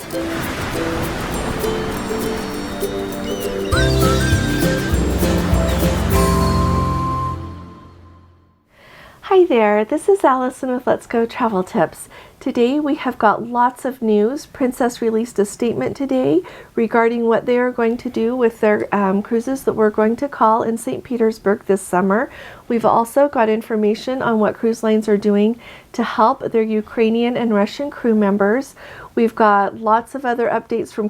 Hi there, this is Allison with Let's Go Travel Tips. Today we have got lots of news. Princess released a statement today regarding what they are going to do with their cruises that we're going to call in St. Petersburg this summer. We've also got information on what cruise lines are doing to help their Ukrainian and Russian crew members. We've got lots of other updates from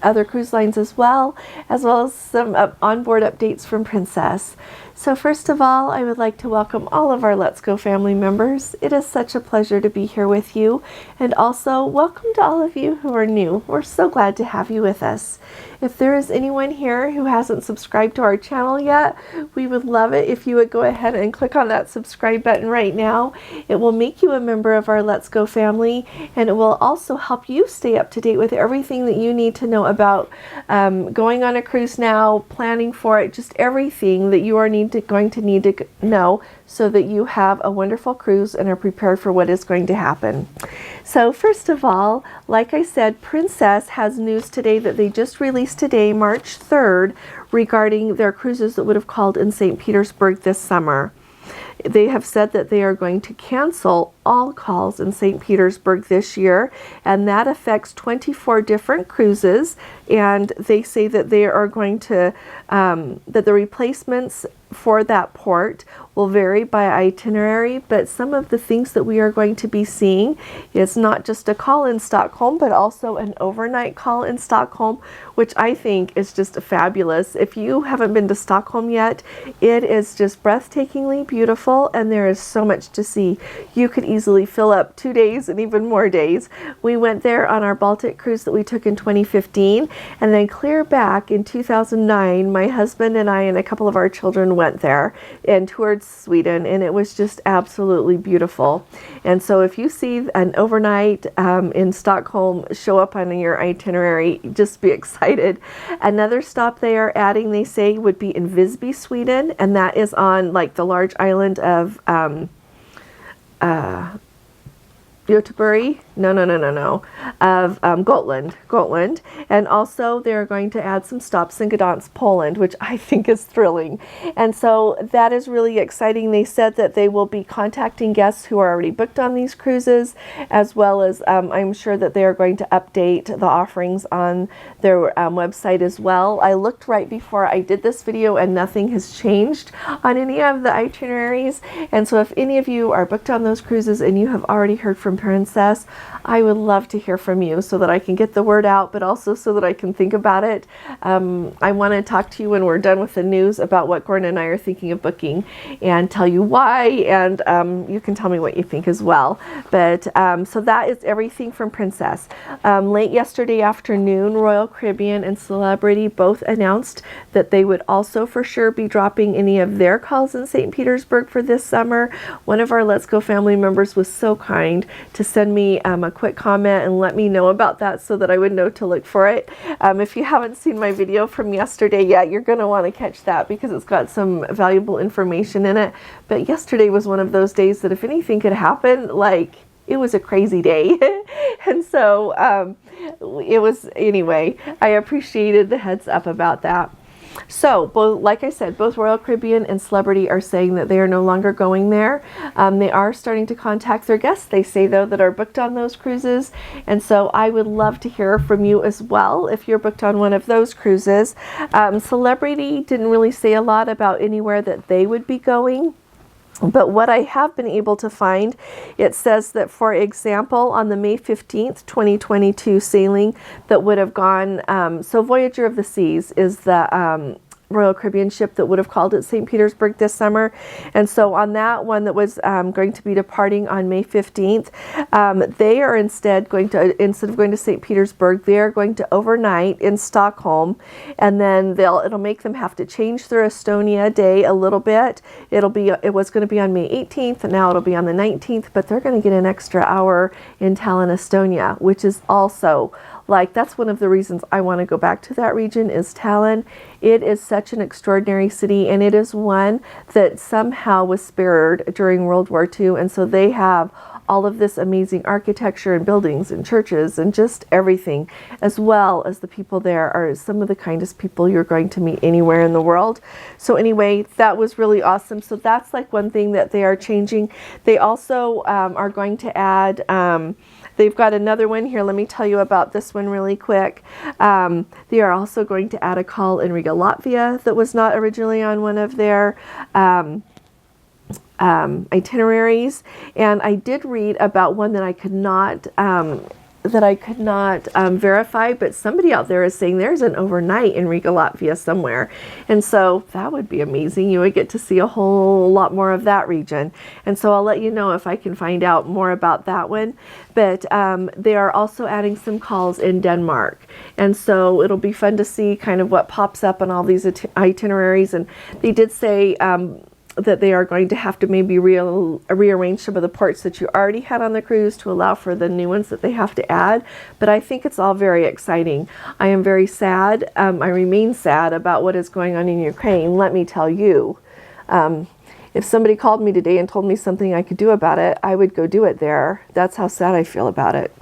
other cruise lines as well as some onboard updates from Princess. So first of all, I would like to welcome all of our Let's Go family members. It is such a pleasure to be here with you, and also welcome to all of you who are new. We're so glad to have you with us. If there is anyone here who hasn't subscribed to our channel yet, we would love it if you would go ahead and click on that subscribe button right now. It will make you a member of our Let's Go family, and it will also help you stay up to date with everything that you need to know about going on a cruise now, planning for it, just everything that you are going to need to know so that you have a wonderful cruise and are prepared for what is going to happen. So first of all, like I said, Princess has news today that they just released today, March 3rd, regarding their cruises that would have called in St. Petersburg this summer. They have said that they are going to cancel all calls in St. Petersburg this year, and that affects 24 different cruises, and they say that they are going to, that the replacements for that port will vary by itinerary, but some of the things that we are going to be seeing is not just a call in Stockholm, but also an overnight call in Stockholm, which I think is just fabulous. If you haven't been to Stockholm yet, it is just breathtakingly beautiful, and there is so much to see. You could easily fill up 2 days and even more days. We went there on our Baltic cruise that we took in 2015, and then clear back in 2009, my husband and I and a couple of our children went there and toured Sweden, and it was just absolutely beautiful. And so if you see an overnight in Stockholm show up on your itinerary, just be excited. Another stop they are adding, they say, would be in Visby, Sweden, and that is on like the large island of Göteborg, of Gotland, and also they're going to add some stops in Gdansk, Poland, which I think is thrilling, and so that is really exciting. They said that they will be contacting guests who are already booked on these cruises, as well as I'm sure that they are going to update the offerings on their website as well. I looked right before I did this video, and nothing has changed on any of the itineraries, and so if any of you are booked on those cruises and you have already heard from Princess, I would love to hear from you so that I can get the word out, but also so that I can think about it. I want to talk to you when we're done with the news about what Gordon and I are thinking of booking and tell you why, and you can tell me what you think as well. But so that is everything from Princess. Late yesterday afternoon, Royal Caribbean and Celebrity both announced that they would also for sure be dropping any of their calls in St. Petersburg for this summer. One of our Let's Go family members was so kind to send me a quick comment and let me know about that so that I would know to look for it. If you haven't seen my video from yesterday yet, you're going to want to catch that because it's got some valuable information in it. But yesterday was one of those days that if anything could happen, like, it was a crazy day. And so it was, anyway, I appreciated the heads up about that. So, like I said, both Royal Caribbean and Celebrity are saying that they are no longer going there. They are starting to contact their guests, they say, though, that are booked on those cruises. And so I would love to hear from you as well if you're booked on one of those cruises. Celebrity didn't really say a lot about anywhere that they would be going. But what I have been able to find, it says that, for example, on the May 15th, 2022 sailing that would have gone, so Voyager of the Seas is the Royal Caribbean ship that would have called at St. Petersburg this summer. And so on that one that was going to be departing on May 15th, they are instead of going to St. Petersburg, they are going to overnight in Stockholm, and then it'll make them have to change their Estonia day a little bit. It was going to be on May 18th, and now it'll be on the 19th, but they're going to get an extra hour in Tallinn, Estonia, which is also, like, that's one of the reasons I want to go back to that region, is Tallinn. It is such an extraordinary city, and it is one that somehow was spared during World War II, and so they have all of this amazing architecture and buildings and churches and just everything, as well as the people there are some of the kindest people you're going to meet anywhere in the world. So anyway, that was really awesome. So that's like one thing that they are changing. They also are going to add, they've got another one here. Let me tell you about this one really quick. They are also going to add a call in Riga, Latvia that was not originally on one of their itineraries. And I did read about one that I could not verify, but somebody out there is saying there's an overnight in Riga, Latvia somewhere. And so that would be amazing. You would get to see a whole lot more of that region. And so I'll let you know if I can find out more about that one. But they are also adding some calls in Denmark. And so it'll be fun to see kind of what pops up on all these itineraries. And they did say that they are going to have to maybe rearrange some of the ports that you already had on the cruise to allow for the new ones that they have to add. But I think it's all very exciting. I am very sad. I remain sad about what is going on in Ukraine. Let me tell you, if somebody called me today and told me something I could do about it, I would go do it there. That's how sad I feel about it.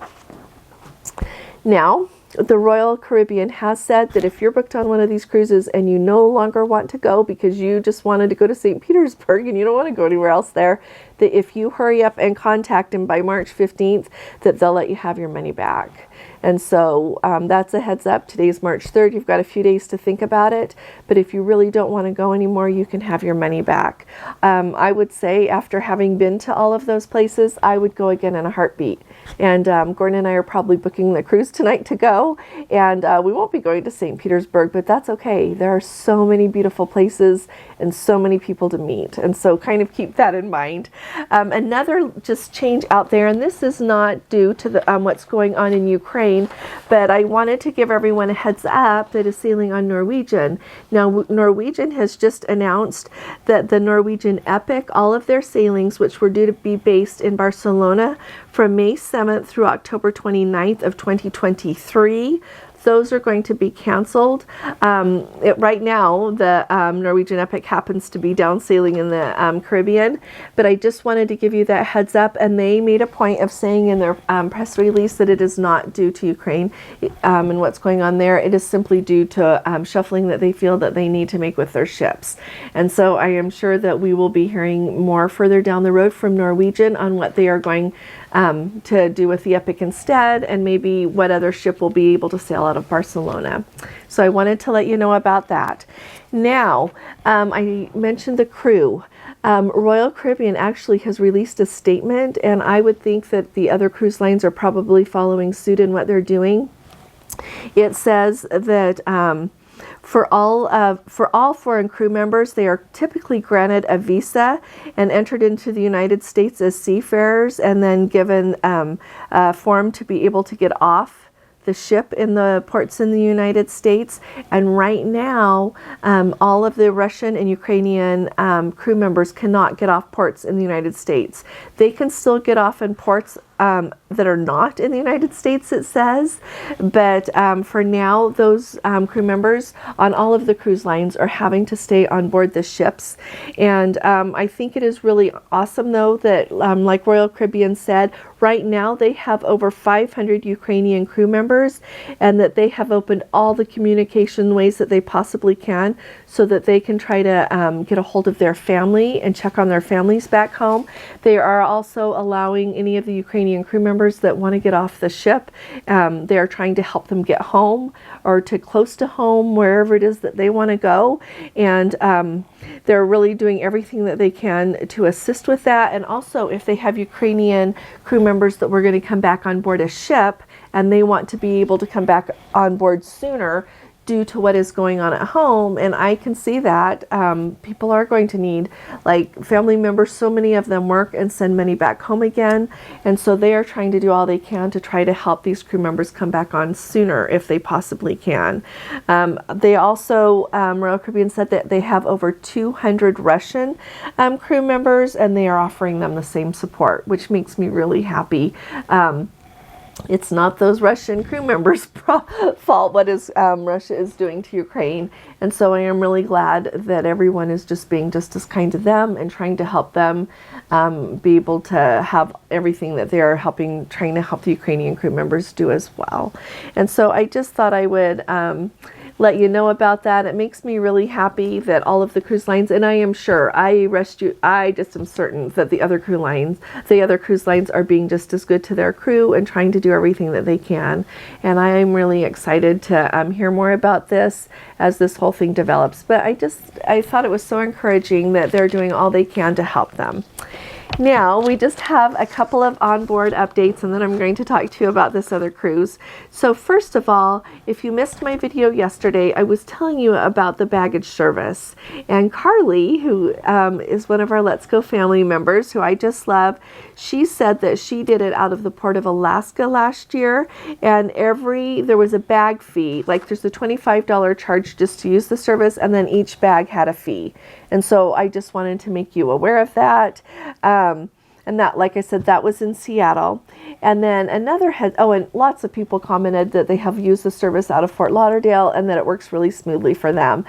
Now, the Royal Caribbean has said that if you're booked on one of these cruises and you no longer want to go because you just wanted to go to St. Petersburg and you don't want to go anywhere else there, that if you hurry up and contact them by March 15th, that they'll let you have your money back. And so that's a heads up. Today's March 3rd. You've got a few days to think about it. But if you really don't want to go anymore, you can have your money back. I would say after having been to all of those places, I would go again in a heartbeat. And Gordon and I are probably booking the cruise tonight to go. And we won't be going to St. Petersburg, but that's okay. There are so many beautiful places and so many people to meet. And so kind of keep that in mind. Another just change out there, and this is not due to the, what's going on in Ukraine, but I wanted to give everyone a heads up that is sailing on Norwegian. Now, Norwegian has just announced that the Norwegian Epic, all of their sailings, which were due to be based in Barcelona from May 7th through October 29th of 2023, those are going to be canceled. Right now, the Norwegian Epic happens to be down sailing in the Caribbean, but I just wanted to give you that heads up, and they made a point of saying in their press release that it is not due to Ukraine and what's going on there. It is simply due to shuffling that they feel that they need to make with their ships. And so I am sure that we will be hearing more further down the road from Norwegian on what they are going to do with the Epic instead, and maybe what other ship will be able to sail out of Barcelona. So I wanted to let you know about that. Now, I mentioned the crew. Royal Caribbean actually has released a statement, and I would think that the other cruise lines are probably following suit in what they're doing. It says that for all foreign crew members, they are typically granted a visa and entered into the United States as seafarers, and then given a form to be able to get off the ship in the ports in the United States. And right now, all of the Russian and Ukrainian crew members cannot get off ports in the United States. They can still get off in ports that are not in the United States, it says, but for now, those crew members on all of the cruise lines are having to stay on board the ships. And I think it is really awesome, though, that like Royal Caribbean said, right now they have over 500 Ukrainian crew members, and that they have opened all the communication ways that they possibly can so that they can try to get a hold of their family and check on their families back home. They are also allowing any of the Ukrainian crew members that want to get off the ship, they are trying to help them get home or to close to home, wherever it is that they want to go. And they're really doing everything that they can to assist with that. And also, if they have Ukrainian crew members that were going to come back on board a ship and they want to be able to come back on board sooner due to what is going on at home, and I can see that people are going to need, like, family members, so many of them work and send money back home again, and so they are trying to do all they can to try to help these crew members come back on sooner if they possibly can. They also, Royal Caribbean said that they have over 200 Russian crew members, and they are offering them the same support, which makes me really happy. it's not those Russian crew members' fault what is Russia is doing to Ukraine. And so I am really glad that everyone is just being just as kind to them and trying to help them be able to have everything that they are trying to help the Ukrainian crew members do as well. And so I just thought I would let you know about that. It makes me really happy that all of the cruise lines, and I am sure, I just am certain that the other cruise lines are being just as good to their crew and trying to do everything that they can. And I am really excited to hear more about this as this whole thing develops. But I thought it was so encouraging that they're doing all they can to help them. Now, we just have a couple of onboard updates, and then I'm going to talk to you about this other cruise. So first of all, if you missed my video yesterday, I was telling you about the baggage service. And Carly, who is one of our Let's Go family members, who I just love, she said that she did it out of the Port of Alaska last year, and there was a bag fee. Like, there's a $25 charge just to use the service, and then each bag had a fee. And so I just wanted to make you aware of that. And that, like I said, that was in Seattle. And then another and lots of people commented that they have used the service out of Fort Lauderdale and that it works really smoothly for them.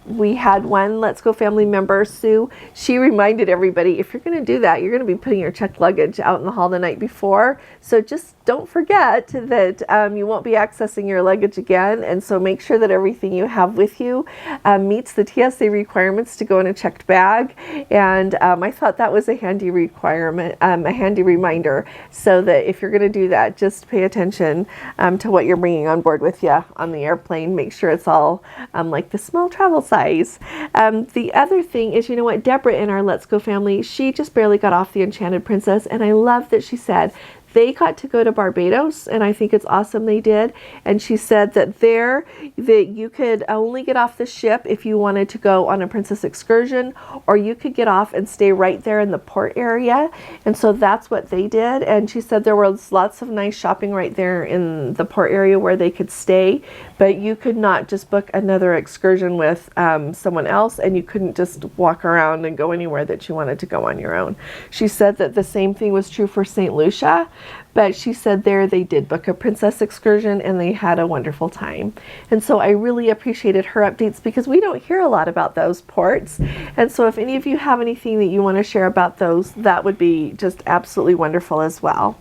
We had one Let's Go family member, Sue. She reminded everybody, if you're going to do that, you're going to be putting your checked luggage out in the hall the night before. So just don't forget that you won't be accessing your luggage again. And so make sure that everything you have with you meets the TSA requirements to go in a checked bag. And I thought that was a handy requirement, a handy reminder, so that if you're going to do that, just pay attention to what you're bringing on board with you on the airplane. Make sure it's all like the small travel size. The other thing is, you know what, Deborah in our Let's Go family, she just barely got off the Enchanted Princess, and I love that she said they got to go to Barbados, and I think it's awesome they did. And she said that you could only get off the ship if you wanted to go on a princess excursion, or you could get off and stay right there in the port area. And so that's what they did. And she said there was lots of nice shopping right there in the port area where they could stay, but you could not just book another excursion with someone else, and you couldn't just walk around and go anywhere that you wanted to go on your own. She said that the same thing was true for St. Lucia. But she said there they did book a princess excursion and they had a wonderful time. And so I really appreciated her updates because we don't hear a lot about those ports. And so if any of you have anything that you want to share about those, that would be just absolutely wonderful as well.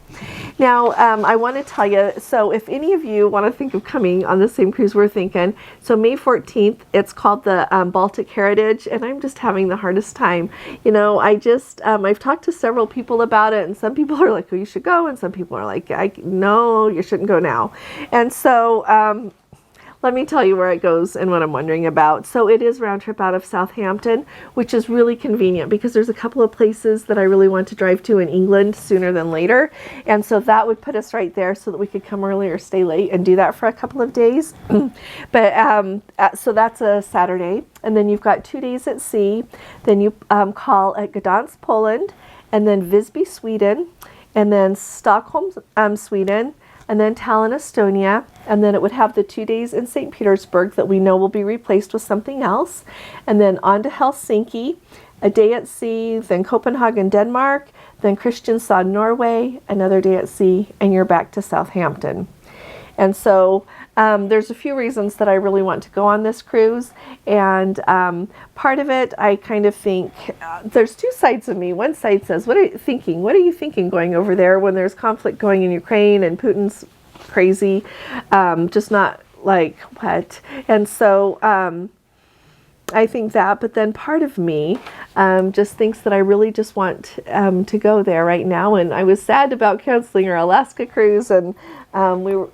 Now, I want to tell you, so if any of you want to think of coming on the same cruise we're thinking, so May 14th, it's called the Baltic Heritage, and I'm just having the hardest time. You know, I've talked to several people about it, and some people are like, oh, you should go, and some people are like, no, you shouldn't go now. And so let me tell you where it goes and what I'm wondering about. So it is round trip out of Southampton, which is really convenient because there's a couple of places that I really want to drive to in England sooner than later. And so that would put us right there so that we could come early or stay late and do that for a couple of days. But so that's a Saturday. And then you've got 2 days at sea. Then you call at Gdansk, Poland, and then Visby, Sweden, and then Stockholm, Sweden, and then Tallinn, Estonia, and then it would have the 2 days in St. Petersburg that we know will be replaced with something else, and then on to Helsinki, a day at sea, then Copenhagen, Denmark, then Kristiansand, Norway, another day at sea, and you're back to Southampton. And so there's a few reasons that I really want to go on this cruise, and part of it, I kind of think, there's two sides of me. One side says, what are you thinking? What are you thinking going over there when there's conflict going in Ukraine and Putin's crazy? Just not like, what? And so I think that, but then part of me just thinks that I really just want to go there right now. And I was sad about canceling our Alaska cruise, and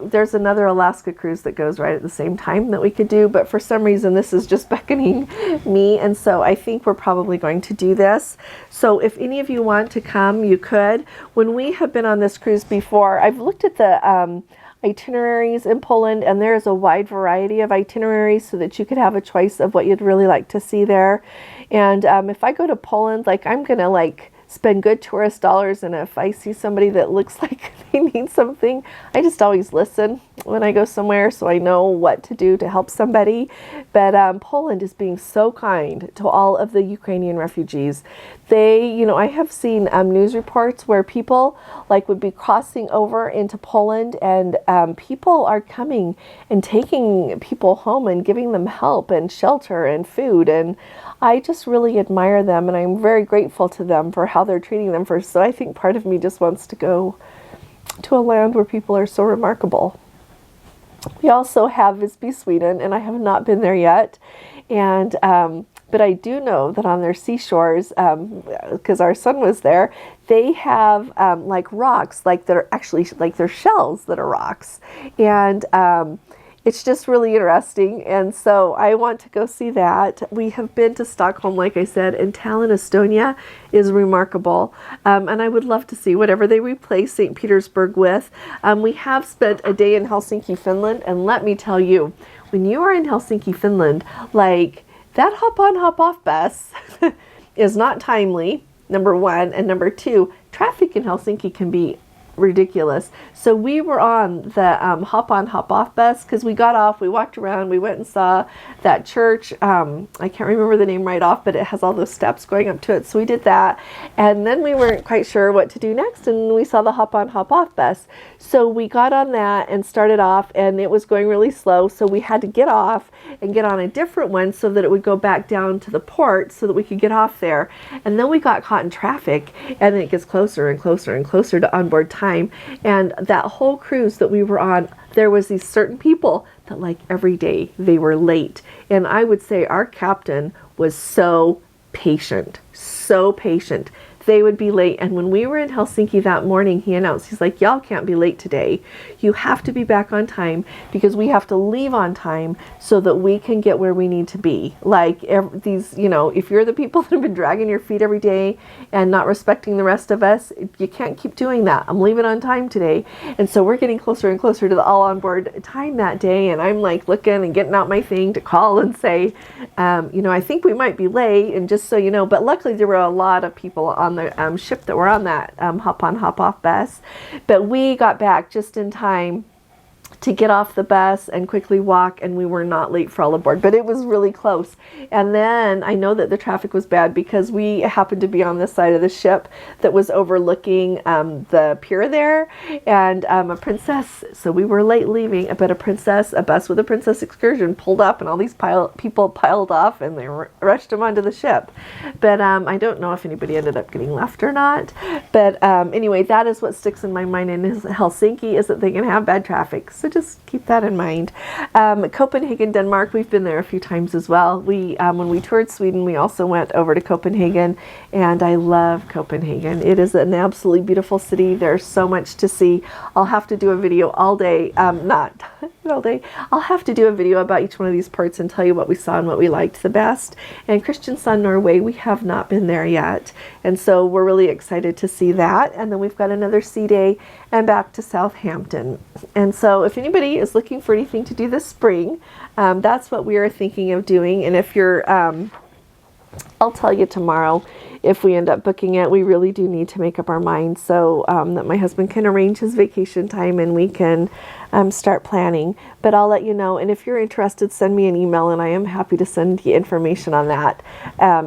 there's another Alaska cruise that goes right at the same time that we could do, but for some reason this is just beckoning me, and so I think we're probably going to do this. So if any of you want to come, you could. When we have been on this cruise before, I've looked at the itineraries in Poland, and there is a wide variety of itineraries so that you could have a choice of what you'd really like to see there. And if I go to Poland, like, I'm gonna like spend good tourist dollars. And if I see somebody that looks like they need something, I just always listen when I go somewhere, so I know what to do to help somebody. But Poland is being so kind to all of the Ukrainian refugees. They, you know, I have seen news reports where people like would be crossing over into Poland, and people are coming and taking people home and giving them help and shelter and food. And I just really admire them, and I'm very grateful to them for how they're treating them first. So I think part of me just wants to go to a land where people are so remarkable. We also have Visby, Sweden, and I have not been there yet. And but I do know that on their seashores, because our son was there, they have like rocks, like that are actually like they're shells that are rocks. And it's just really interesting. And so I want to go see that. We have been to Stockholm, like I said, and Tallinn, Estonia is remarkable. And I would love to see whatever they replace St. Petersburg with. We have spent a day in Helsinki, Finland. And let me tell you, when you are in Helsinki, Finland, like that hop on, hop off bus is not timely, number one. And number two, traffic in Helsinki can be ridiculous. So we were on the hop on, hop off bus because we got off, we walked around, we went and saw that church. I can't remember the name right off, but it has all those steps going up to it. So we did that. And then we weren't quite sure what to do next. And we saw the hop on, hop off bus. So we got on that and started off, and it was going really slow. So we had to get off and get on a different one so that it would go back down to the port so that we could get off there. And then we got caught in traffic, and it gets closer and closer and closer to onboard time. And that whole cruise that we were on, there was these certain people that like every day they were late. And I would say our captain was so patient, so patient. They would be late. And when we were in Helsinki that morning, he announced, he's like, y'all can't be late today. You have to be back on time because we have to leave on time so that we can get where we need to be. Like these, you know, if you're the people that have been dragging your feet every day and not respecting the rest of us, you can't keep doing that. I'm leaving on time today. And so we're getting closer and closer to the all on board time that day. And I'm like looking and getting out my thing to call and say, you know, I think we might be late. And just so you know, but luckily there were a lot of people on the ship that were on that hop on, hop off bus. But we got back just in time to get off the bus and quickly walk, and we were not late for all aboard, but it was really close. And then I know that the traffic was bad because we happened to be on the side of the ship that was overlooking the pier there, and a princess, so we were late leaving, but a bus with a princess excursion pulled up, and all these people piled off, and they rushed them onto the ship. But I don't know if anybody ended up getting left or not. But anyway, that is what sticks in my mind in Helsinki, is that they can have bad traffic. So just keep that in mind. Copenhagen, Denmark, we've been there a few times as well. We when we toured Sweden, we also went over to Copenhagen, and I love Copenhagen. It is an absolutely beautiful city. There's so much to see. I'll have to do a video all day, not all day. I'll have to do a video about each one of these parts and tell you what we saw and what we liked the best. And Kristiansand, Norway, we have not been there yet. And so we're really excited to see that. And then we've got another sea day and back to Southampton. And so if anybody is looking for anything to do this spring, that's what we are thinking of doing. And if you're, I'll tell you tomorrow if we end up booking it. We really do need to make up our minds so that my husband can arrange his vacation time and we can start planning. But I'll let you know. And if you're interested, send me an email and I am happy to send you information on that.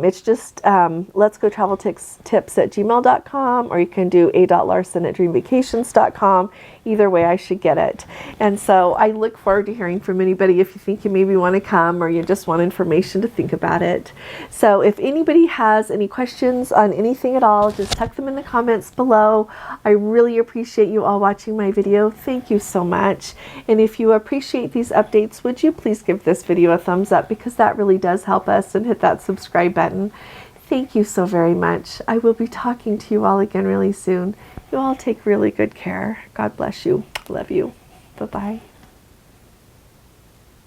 It's just let's go travel tips@gmail.com, or you can do a.larson@dreamvacations.com. Either way, I should get it. And so I look forward to hearing from anybody if you think you maybe want to come or you just want information to think about it. So if anybody has any questions on anything at all, just tuck them in the comments below. I really appreciate you all watching my video. Thank you so much. And if you appreciate these updates, would you please give this video a thumbs up, because that really does help us, and hit that subscribe button. Thank you so very much. I will be talking to you all again really soon. You all take really good care. God bless you. Love you. Bye-bye.